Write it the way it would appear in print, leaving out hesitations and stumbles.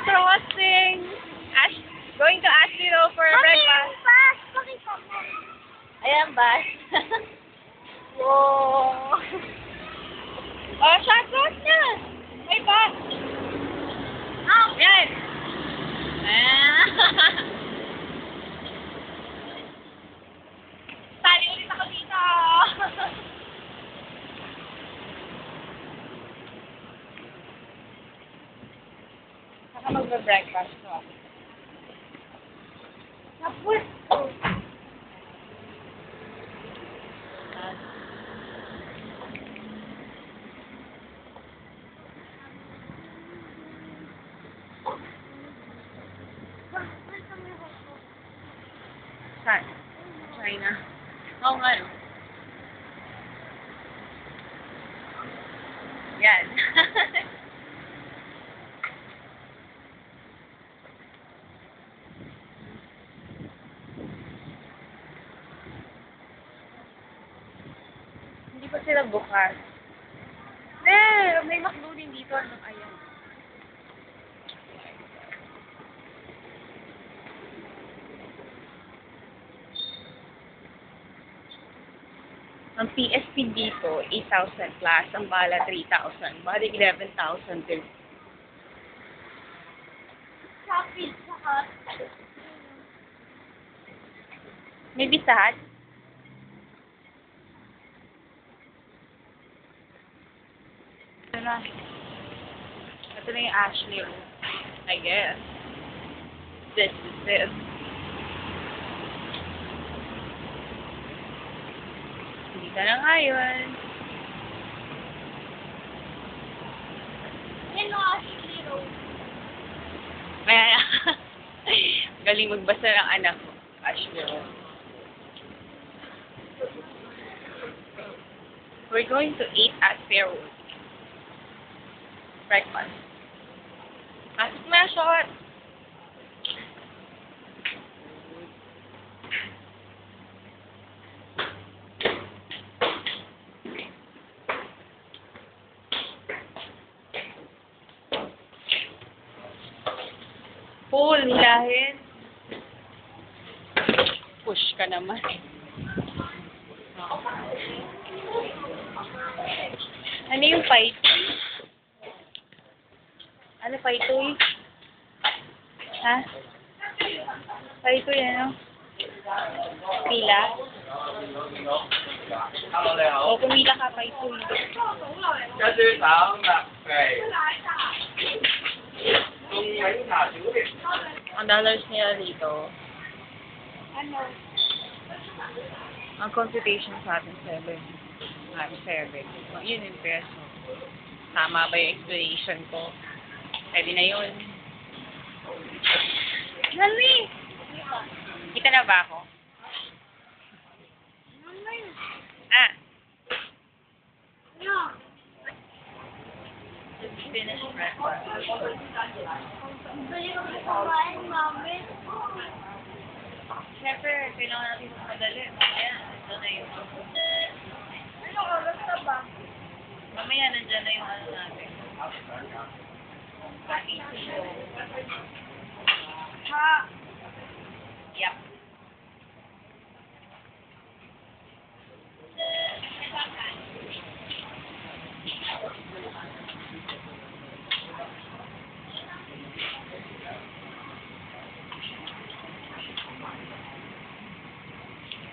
crossing. Going to Ashley Road for breakfast. Bus! Pakita mo. Ayan, bus. Wow. Oh, shotgun na. May bus. Oh, Yan. Ah. Sali ulit ako dito. Saka magbe-breakfast ko. napus. Saan? China. Oo nga, no? Yan. Hindi pa sila bukas. May McDo din dito. Ano? Ayan. Ang PSP dito, 8,000 plus. Ang bala, 3,000. Bali, 11,000 din. Shopping sa May bisahan? Ito na. Ito na yung Ashley Road. I guess. This is it. Dito na ngayon. Yan o, Ashley Road. Ayan. Galing magbasa ng anak ko. Ashley Road. We're going to eat at Fairwood. Breakfast. Pasok mo na, shot. Full, hilahin. Push ka naman. Ano yung fight? Ano paitoy? Ha? Paitoy ano? Pila? O, pumila ka paitoy. Ang dollars nila dito. Ano? Ang computation sa atin, 7. 7. Yun yung peso. Tama ba yung explanation ko? Pwede na yun. Mami! Kita na ba ako? Mami! Ah! Ano? Let's finish breakfast. Bili ko kumain, Mami. Siyempre, kailangan natin madali. Ayan, ito na yung... Ano oras na ba? Mamaya, nandyan na yung ano natin. Ha? Yep.